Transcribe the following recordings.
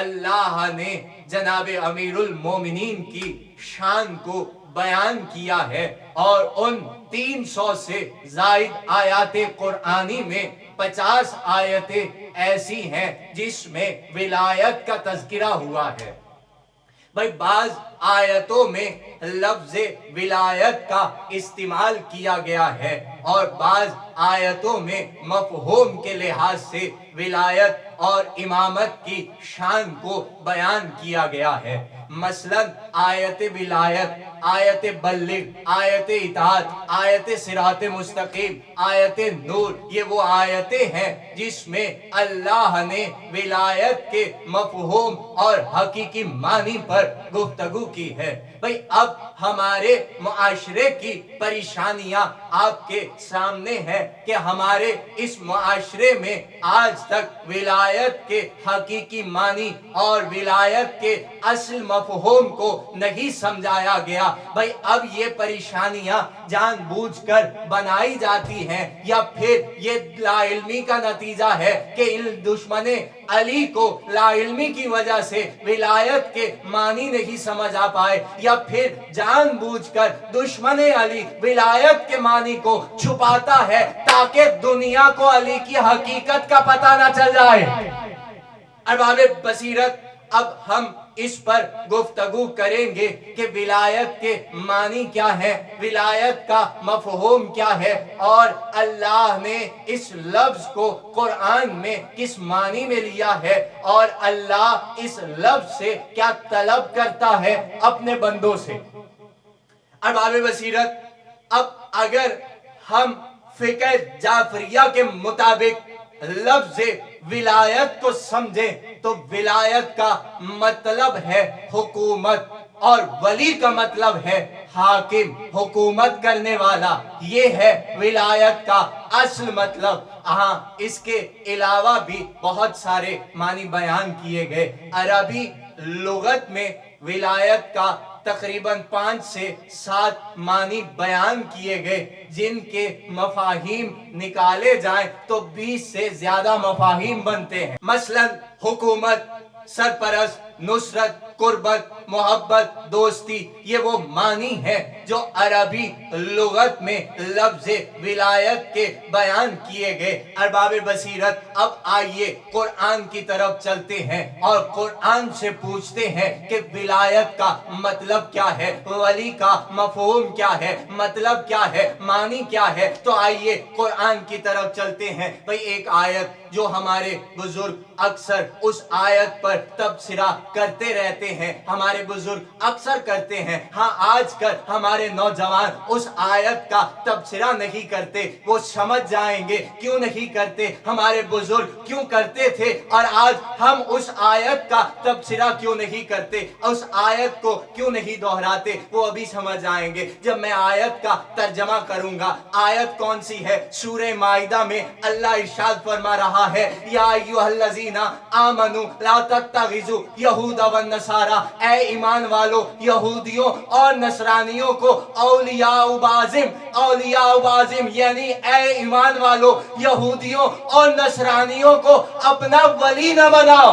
اللہ نے جناب امیر المومنین کی شان کو بیان کیا ہے، اور ان 300 سے زائد آیات قرآنی میں 50 آیتیں ایسی ہیں جس میں ولایت کا تذکرہ ہوا ہے۔ بھائی بعض آیتوں میں لفظ ولایت کا استعمال کیا گیا ہے اور بعض آیتوں میں مفہوم کے لحاظ سے ولایت اور امامت کی شان کو بیان کیا گیا ہے۔ مثلا آیت ولایت، آیت بلغ، آیت اطاعت، آیت صراط مستقیم، آیت نور، یہ وہ آیتیں ہیں جس میں اللہ نے ولایت کے مفہوم اور حقیقی معنی پر گفتگو کی ہے۔ بھئی اب ہمارے معاشرے کی پریشانیاں آپ کے سامنے ہیں کہ ہمارے اس معاشرے میں آج تک ولایت کے حقیقی معنی اور ولایت کے اصل مفہوم کو نہیں سمجھایا گیا۔ بھئی اب یہ پریشانیاں جان بوجھ کر بنائی جاتی ہیں یا پھر یہ لا علمی کا نتیجہ ہے کہ ان دشمن علی کو لا علمی کی وجہ سے ولایت کے معنی نہیں سمجھ آ پائے، یا پھر جان بوجھ کر دشمن علی ولایت کے معنی کو چھپاتا ہے تاکہ دنیا کو علی کی حقیقت کا پتہ نہ چل جائے۔ ارباب بصیرت، اب ہم اس پر گفتگو کریں گے کہ ولایت کے معنی کیا ہے، ولایت کا مفہوم کیا ہے، اور اللہ نے اس لفظ کو قرآن میں کس معنی میں لیا ہے، اور اللہ اس لفظ سے کیا طلب کرتا ہے اپنے بندوں سے۔ ارباب بصیرت، اب اگر ہم فقہ جعفریہ کے مطابق لفظ ولایت کو سمجھیں تو ولایت کا مطلب ہے حکومت اور ولی کا مطلب ہے حاکم، حکومت کرنے والا، یہ ہے ولایت کا اصل مطلب۔ ہاں اس کے علاوہ بھی بہت سارے معنی بیان کیے گئے۔ عربی لغت میں ولایت کا تقریباً 5 سے 7 معنی بیان کیے گئے، جن کے مفاہیم نکالے جائیں تو 20 سے زیادہ مفاہیم بنتے ہیں۔ مثلا حکومت، سرپرست، نصرت، قربت، محبت، دوستی، یہ وہ معنی ہے جو عربی لغت میں لفظ ولایت کے بیان کیے گئے۔ ارباب بصیرت، اب آئیے قرآن کی طرف چلتے ہیں اور قرآن سے پوچھتے ہیں کہ ولایت کا مطلب کیا ہے، ولی کا مفہوم کیا ہے، مطلب کیا ہے، معنی کیا ہے۔ تو آئیے قرآن کی طرف چلتے ہیں۔ بھئی ایک آیت جو ہمارے بزرگ اکثر اس آیت پر تبصرہ کرتے رہتے ہیں، ہمارے بزرگ اکثر کرتے ہیں، ہاں آج کل ہمارے نوجوان اس آیت کا تبصرہ نہیں کرتے۔ وہ سمجھ جائیں گے کیوں نہیں کرتے، ہمارے بزرگ کیوں کرتے تھے اور آج ہم اس آیت کا تبصرہ کیوں نہیں کرتے، اس آیت کو کیوں نہیں دہراتے، وہ ابھی سمجھ آئیں گے جب میں آیت کا ترجمہ کروں گا۔ آیت کون سی ہے؟ سورہ مائدہ میں اللہ ارشاد فرما رہا ہے، یا ایھا الذین آمنوا لا تتخذوا یہود والنصارى، اے ایمان والو یہودیوں اور نصرانیوں کو اولیاء بعضم، یعنی اے ایمان والو یہودیوں اور نصرانیوں کو اپنا ولی نہ بناؤ۔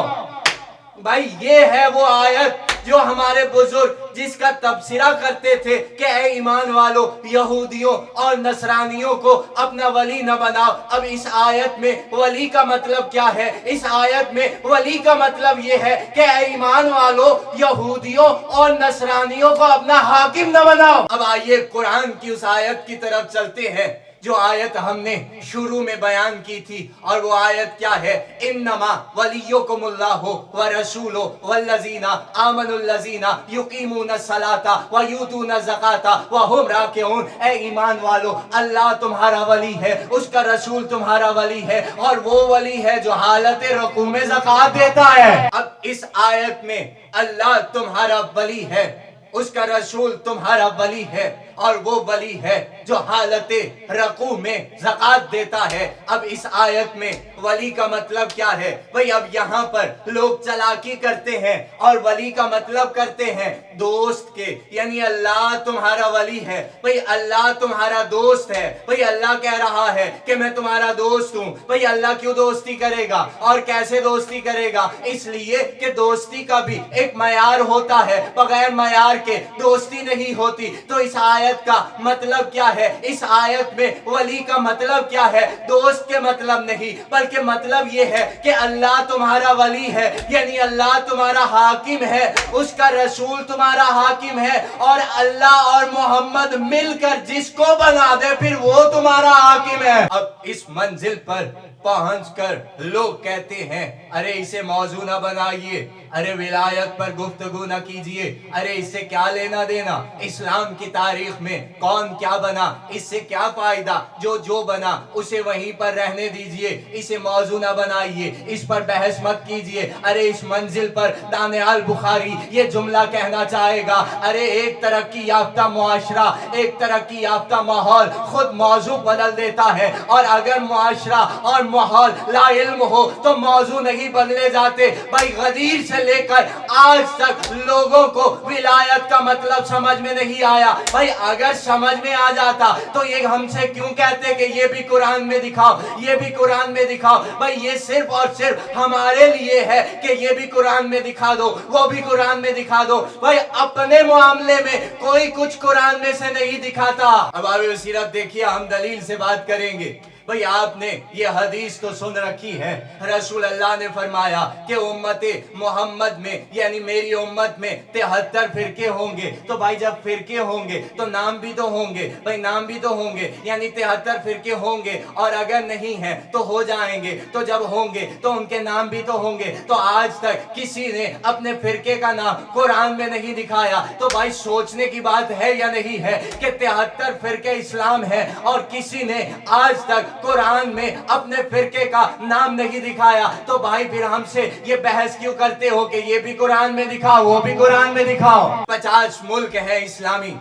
بھائی یہ ہے وہ آیت جو ہمارے بزرگ جس کا تبصرہ کرتے تھے کہ اے ایمان والو یہودیوں اور نصرانیوں کو اپنا ولی نہ بناؤ۔ اب اس آیت میں ولی کا مطلب کیا ہے؟ اس آیت میں ولی کا مطلب یہ ہے کہ اے ایمان والو یہودیوں اور نصرانیوں کو اپنا حاکم نہ بناؤ۔ اب آئیے قرآن کی اس آیت کی طرف چلتے ہیں جو آیت ہم نے شروع میں بیان کی تھی، اور وہ آیت کیا ہے؟ انما ولیکم اللہ ورسولہ والذین آمنوا الذین یقیمون الصلاۃ ویؤتون الزکاۃ وہم راکعون، اے ایمان والو اللہ تمہارا ولی ہے، اس کا رسول تمہارا ولی ہے، اور وہ ولی ہے جو حالت رکوع میں زکوٰۃ دیتا ہے۔ اب اس آیت میں اللہ تمہارا ولی ہے، اس کا رسول تمہارا ولی ہے، اور وہ ولی ہے جو حالت رکوع میں زکات دیتا ہے۔ اب اس آیت میں ولی کا مطلب کیا ہے بھئی؟ اب یہاں پر لوگ چلاکی کرتے ہیں اور ولی کا مطلب کرتے ہیں دوست کے، یعنی اللہ تمہارا ولی ہے بھئی، اللہ تمہارا دوست ہے بھئی۔ اللہ کہہ رہا ہے کہ میں تمہارا دوست ہوں بھئی۔ اللہ کیوں دوستی کرے گا اور کیسے دوستی کرے گا؟ اس لیے کہ دوستی کا بھی ایک معیار ہوتا ہے، بغیر معیار کے دوستی نہیں ہوتی۔ تو اس آیت کا مطلب کیا ہے؟ اس آیت میں ولی کا مطلب کیا ہے؟ دوست کے مطلب نہیں، بلکہ مطلب یہ ہے کہ اللہ تمہارا ولی ہے، یعنی اللہ تمہارا حاکم ہے، اس کا رسول تمہارا حاکم ہے، اور اللہ اور محمد مل کر جس کو بنا دے پھر وہ تمہارا حاکم ہے۔ اب اس منزل پر پہنچ کر لوگ کہتے ہیں ارے اسے موضوع نہ بنائیے، ارے ولایت پر گفتگو نہ کیجئے، ارے اس سے کیا لینا دینا، اسلام کی تاریخ میں کون کیا بنا، اس سے کیا فائدہ، جو بنا اسے وہیں پر رہنے دیجئے، اسے موضوع نہ بنائیے، اس پر بحث مت کیجئے۔ ارے اس منزل پر دانیال بخاری یہ جملہ کہنا چاہے گا، ارے ایک ترقی یافتہ معاشرہ، ایک ترقی یافتہ ماحول خود موضوع بدل دیتا ہے، اور اگر معاشرہ اور ماحول لا علم ہو تو موضوع نہیں بدلے جاتے۔ بھائی غدیر سے لے کر آج تک لوگوں کو ولایت کا مطلب سمجھ میں نہیں آیا۔ بھائی اگر سمجھ میں آ جاتا تو یہ ہم سے کیوں کہتے کہ یہ بھی قرآن میں دکھاؤ، یہ بھی قرآن میں دکھاؤ؟ بھائی یہ صرف اور صرف ہمارے لیے ہے کہ یہ بھی قرآن میں دکھا دو، وہ بھی قرآن میں دکھا دو۔ بھائی اپنے معاملے میں کوئی کچھ قرآن میں سے نہیں دکھاتا۔ اب باب بصیرت دیکھیے، ہم دلیل سے بات کریں گے۔ بھئی آپ نے یہ حدیث تو سن رکھی ہے، رسول اللہ نے فرمایا کہ امت محمد میں یعنی میری امت میں 73 فرقے ہوں گے۔ تو بھائی جب فرقے ہوں گے تو نام بھی تو ہوں گے، بھائی نام بھی تو ہوں گے، یعنی 73 فرقے ہوں گے، اور اگر نہیں ہیں تو ہو جائیں گے، تو جب ہوں گے تو ان کے نام بھی تو ہوں گے۔ تو آج تک کسی نے اپنے فرقے کا نام قرآن میں نہیں دکھایا، تو بھائی سوچنے کی بات ہے یا نہیں ہے کہ 73 فرقے اسلام ہے اور کسی نے آج تک قرآن میں اپنے فرقے کا نام نہیں دکھایا؟ تو بھائی پھر ہم سے یہ بحث کیوں کرتے ہو کہ یہ بھی قرآن میں دکھاؤ، وہ بھی قرآن میں دکھاؤ؟ 50 ملک ہیں اسلامی،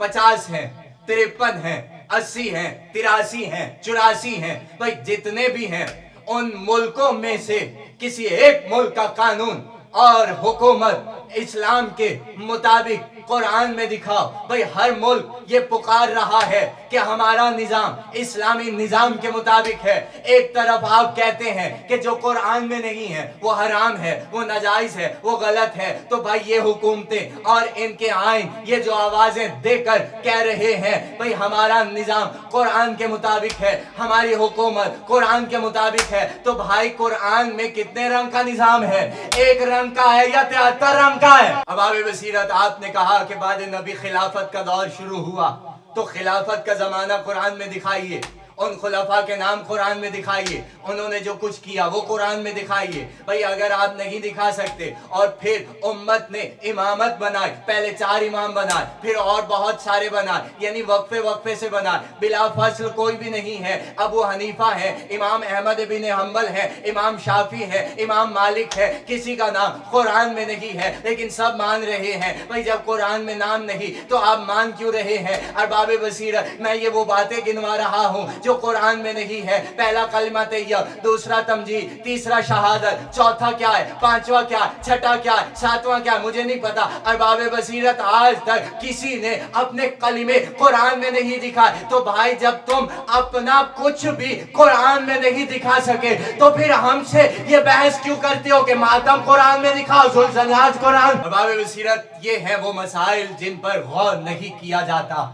50 ہیں، 53 ہیں، 80 ہیں، 83 ہیں، 84 ہیں، بھائی جتنے بھی ہیں ان ملکوں میں سے کسی ایک ملک کا قانون اور حکومت اسلام کے مطابق قرآن میں دکھاؤ۔ بھئی ہر ملک یہ پکار رہا ہے کہ ہمارا نظام اسلامی نظام کے مطابق ہے۔ ایک طرف آپ کہتے ہیں کہ جو قرآن میں نہیں ہے وہ حرام ہے، وہ ناجائز ہے، وہ غلط ہے۔ تو بھائی یہ حکومتیں اور ان کے آئین یہ جو آوازیں دے کر کہہ رہے ہیں بھئی ہمارا نظام قرآن کے مطابق ہے، ہماری حکومت قرآن کے مطابق ہے، تو بھائی قرآن میں کتنے رنگ کا نظام ہے؟ ایک رنگ کا ہے یا 73 رنگ کا ہے؟ اب باب بصیرت آپ نے کہا کہ بعد نبی خلافت کا دور شروع ہوا، تو خلافت کا زمانہ قرآن میں دکھائیے، ان خلفاء کے نام قرآن میں دکھائیے، انہوں نے جو کچھ کیا وہ قرآن میں دکھائیے۔ بھئی اگر آپ نہیں دکھا سکتے اور پھر امت نے امامت بنائے، پہلے 4 امام بنائے، پھر اور بہت سارے بنائے، یعنی وقفے سے بنائے، بلا فصل کوئی بھی نہیں ہے۔ ابو حنیفہ ہے، امام احمد بن حنبل ہے، امام شافعی ہے، امام مالک ہے، کسی کا نام قرآن میں نہیں ہے لیکن سب مان رہے ہیں۔ بھئی جب قرآن میں نام نہیں تو آپ مان کیوں رہے ہیں؟ ارباب بصیرت میں یہ وہ باتیں گنوا رہا ہوں جو قرآن میں نہیں ہے۔ پہلا کلمہ طیب، دوسرا تمجید، تیسرا شہادت، چوتھا کیا ہے، پانچواں کیا ہے، چھٹا کیا ہے، ساتواں کیا ہے، مجھے نہیں پتا۔ ارباب بصیرت آج تک کسی نے اپنے کلمے قرآن میں نہیں دکھائے۔ تو بھائی جب تم اپنا کچھ بھی قرآن میں نہیں دکھا سکے تو پھر ہم سے یہ بحث کیوں کرتے ہو کہ ماتم قرآن میں دکھاؤ، زلزلات قرآن؟ ارباب بصیرت یہ ہیں وہ مسائل جن پر غور نہیں کیا جاتا،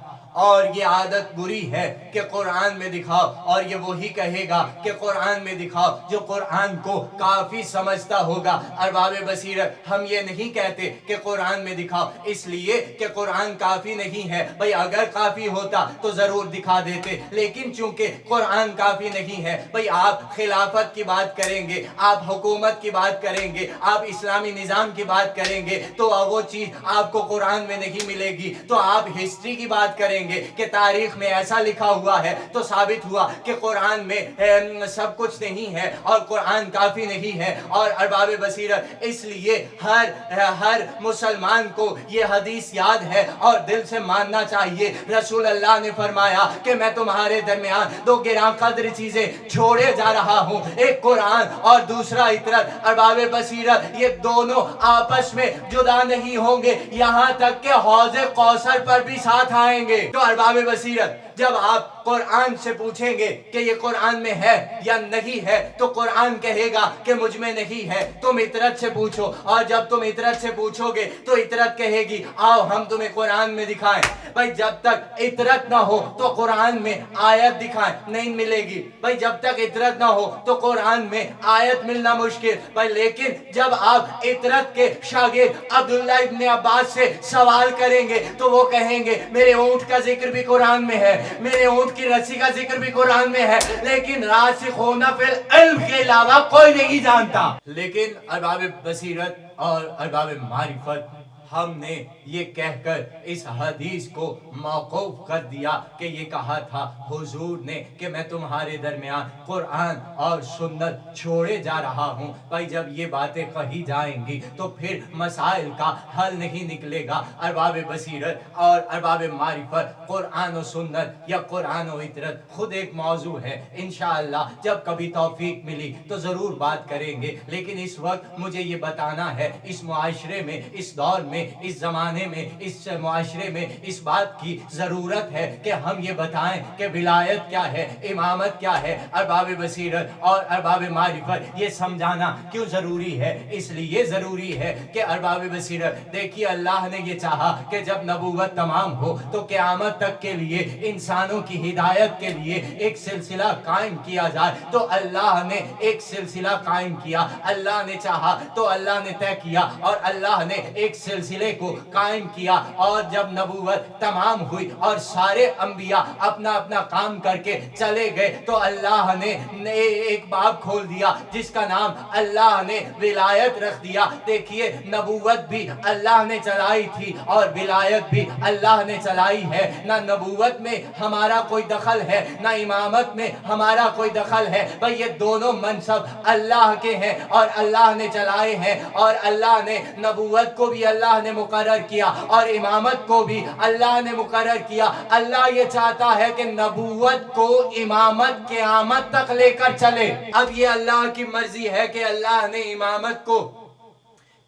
اور یہ عادت بری ہے کہ قرآن میں دکھاؤ، اور یہ وہی کہے گا کہ قرآن میں دکھاؤ جو قرآن کو کافی سمجھتا ہوگا۔ ارباب بصیرت ہم یہ نہیں کہتے کہ قرآن میں دکھاؤ اس لیے کہ قرآن کافی نہیں ہے۔ بھئی اگر کافی ہوتا تو ضرور دکھا دیتے، لیکن چونکہ قرآن کافی نہیں ہے۔ بھئی آپ خلافت کی بات کریں گے، آپ حکومت کی بات کریں گے، آپ اسلامی نظام کی بات کریں گے، تو وہ چیز آپ کو قرآن میں نہیں ملے گی۔ تو آپ ہسٹری کی بات کریں کریں گے کہ تاریخ میں ایسا لکھا ہوا ہے تو ثابت ہوا کہ قرآن میں سب کچھ نہیں ہے اور قرآن کافی نہیں ہے اور ارباب بصیرت اس لیے ہر مسلمان کو یہ حدیث یاد ہے اور دل سے ماننا چاہیے. رسول اللہ نے فرمایا کہ میں تمہارے درمیان دو گراں قدر چیزیں چھوڑے جا رہا ہوں, ایک قرآن اور دوسرا اطرت. ارباب بصیرت یہ دونوں آپس میں جدا نہیں ہوں گے یہاں تک کہ حوض کوثر پر بھی ساتھ آئیں گے. تو ارباب بصیرت جب آپ قرآن سے پوچھیں گے کہ یہ قرآن میں ہے یا نہیں ہے تو قرآن کہے گا کہ مجھ میں نہیں ہے. تم اطرت سے پوچھو اور جب تم اطرت سے پوچھو گے تو اطرت کہے گی آؤ ہم تمہیں قرآن میں دکھائیں. بھائی جب تک اطرت نہ ہو تو قرآن میں آیت دکھائیں, نہیں ملے گی. بھائی جب تک اطرت نہ ہو تو قرآن میں آیت ملنا مشکل. بھائی لیکن جب آپ اطرت کے شاگرد عبداللہ ابن عباس سے سوال کریں گے تو وہ کہیں گے میرے اونٹ کا ذکر بھی قرآن میں ہے, میرے اونٹ کی رسی کا ذکر بھی قرآن میں ہے, لیکن راسخون فی العلم کے علاوہ کوئی نہیں جانتا. لیکن ارباب بصیرت اور ارباب معرفت ہم نے یہ کہہ کر اس حدیث کو موقوف کر دیا کہ یہ کہا تھا حضور نے کہ میں تمہارے درمیان قرآن اور سنت چھوڑے جا رہا ہوں. بھائی جب یہ باتیں کہی جائیں گی تو پھر مسائل کا حل نہیں نکلے گا. ارباب بصیرت اور ارباب معرفت قرآن و سنت یا قرآن و اطرت خود ایک موضوع ہے. انشاءاللہ جب کبھی توفیق ملی تو ضرور بات کریں گے, لیکن اس وقت مجھے یہ بتانا ہے اس معاشرے میں, اس دور میں, اس زمانے میں, اس معاشرے میں اس بات کی ضرورت ہے کہ ہم یہ بتائیں کہ ولایت کیا ہے, امامت کیا ہے. ارباب بصیرت اور ارباب معرفت یہ سمجھانا کیوں ضروری ہے؟ اس لیے ضروری ہے کہ ارباب بصیرت دیکھیے اللہ نے یہ چاہا کہ جب نبوت تمام ہو تو قیامت تک کے لیے انسانوں کی ہدایت کے لیے ایک سلسلہ قائم کیا جائے. تو اللہ نے ایک سلسلہ قائم کیا, اللہ نے چاہا تو اللہ نے طے کیا اور اللہ نے ایک سلسلے کو قائم کیا. اور جب نبوت تمام ہوئی اور سارے انبیاء اپنا اپنا کام کر کے چلے گئے تو اللہ نے ایک باب کھول دیا جس کا نام اللہ نے ولایت رکھ دیا. دیکھیے نبوت بھی اللہ نے چلائی تھی اور ولایت بھی اللہ نے چلائی ہے. نہ نبوت میں ہمارا کوئی دخل ہے, نہ امامت میں ہمارا کوئی دخل ہے. بھئی یہ دونوں منصب اللہ کے ہیں اور اللہ نے چلائے ہیں, اور اللہ نے نبوت کو بھی اللہ نے مقرر کیا اور امامت کو بھی اللہ نے مقرر کیا. اللہ یہ چاہتا ہے کہ نبوت کو امامت قیامت تک لے کر چلے. اب یہ اللہ کی مرضی ہے کہ اللہ نے امامت کو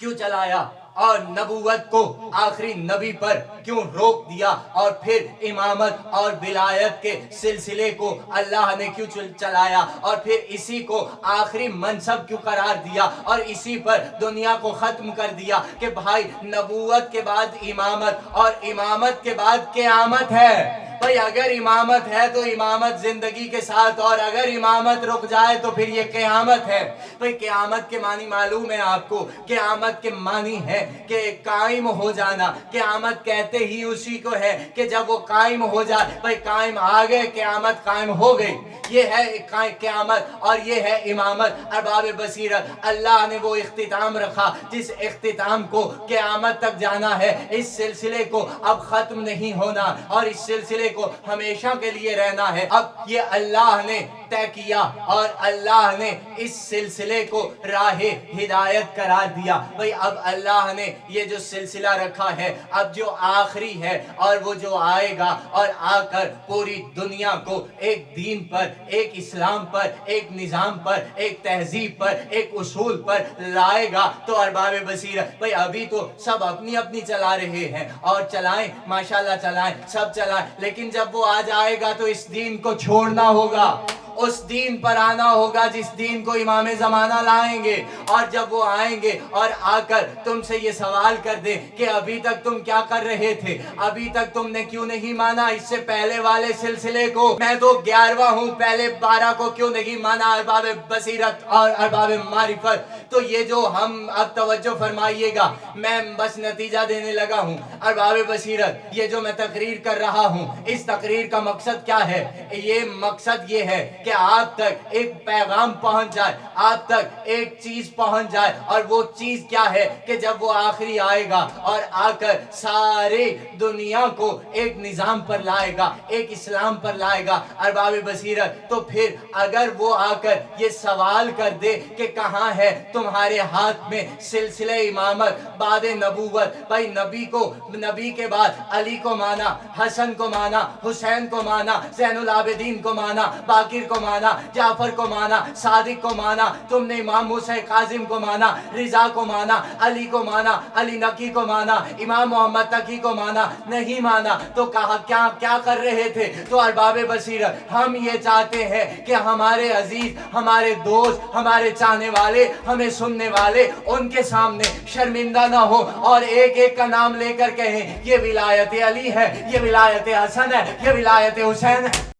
کیوں چلایا اور نبوت کو آخری نبی پر کیوں روک دیا, اور پھر امامت اور ولایت کے سلسلے کو اللہ نے کیوں چلایا اور پھر اسی کو آخری منصب کیوں قرار دیا اور اسی پر دنیا کو ختم کر دیا کہ بھائی نبوت کے بعد امامت اور امامت کے بعد قیامت ہے. بھئی اگر امامت ہے تو امامت زندگی کے ساتھ, اور اگر امامت رک جائے تو پھر یہ قیامت ہے. بھئی قیامت کے معنی معلوم ہے آپ کو؟ قیامت کے معنی ہے کہ قائم ہو جانا. قیامت کہتے ہی اسی کو ہے کہ جب وہ قائم ہو جائے. بھئی قائم آ گئے, قیامت قائم ہو گئی. یہ ہے قیامت اور یہ ہے امامت. ارباب بصیرت اللہ نے وہ اختتام رکھا جس اختتام کو قیامت تک جانا ہے. اس سلسلے کو اب ختم نہیں ہونا اور اس سلسلے کو ہمیشہ کے لیے رہنا ہے. اب یہ اللہ نے طے کیا اور اللہ نے اس سلسلے کو راہ ہدایت قرار دیا. بھئی اب اللہ نے یہ جو سلسلہ رکھا ہے اب جو آخری ہے اور وہ جو آئے گا اور آ کر پوری دنیا کو ایک دین پر, ایک اسلام پر, ایک نظام پر, ایک تہذیب پر, ایک اصول پر لائے گا. تو ارباب بصیرت بھئی ابھی تو سب اپنی اپنی چلا رہے ہیں اور چلائیں, ماشاءاللہ چلائیں, سب چلائیں, لیکن جب وہ آ جائے گا تو اس دین کو چھوڑنا ہوگا, اس دین پر آنا ہوگا جس دین کو امام زمانہ لائیں گے. اور جب وہ آئیں گے اور آ کر تم سے یہ سوال کر دیں کہ ابھی تک تم کیا کر رہے تھے, ابھی تک تم نے کیوں نہیں مانا اس سے پہلے والے سلسلے کو, میں تو 11واں ہوں, پہلے 12 کو کیوں نہیں مانا. ارباب بصیرت اور ارباب معرفت تو یہ جو ہم اب توجہ فرمائیے گا, میں بس نتیجہ دینے لگا ہوں. ارباب بصیرت یہ جو میں تقریر کر رہا ہوں اس تقریر کا مقصد کیا ہے؟ یہ مقصد یہ ہے کہ آپ تک ایک پیغام پہنچ جائے, آپ تک ایک چیز پہنچ جائے, اور وہ چیز کیا ہے کہ جب وہ آخری آئے گا اور آ کر سارے دنیا کو ایک نظام پر لائے گا, ایک اسلام پر لائے گا ارباب بصیرت, تو پھر اگر وہ آ کر یہ سوال کر دے کہ کہاں ہے تمہارے ہاتھ میں سلسلہ امامت بعد نبوت, بھائی نبی کے بعد علی کو مانا, حسن کو مانا, حسین کو مانا, زین العابدین کو مانا, باقر کو مانا, جعفر کو مانا, صادق کو مانا, تم نے امام موسیٰ کاظم کو مانا, رضا کو مانا, علی کو مانا, علی نقی کو مانا, امام محمد تقی کو مانا, نہیں مانا تو کہا کیا کر رہے تھے؟ تو ارباب بصیرت ہم یہ چاہتے ہیں کہ ہمارے عزیز, ہمارے دوست, ہمارے چاہنے والے, ہمیں سننے والے ان کے سامنے شرمندہ نہ ہو اور ایک ایک کا نام لے کر کہیں یہ ولایت علی ہے, یہ ولایت حسن ہے, یہ ولایت حسین ہے.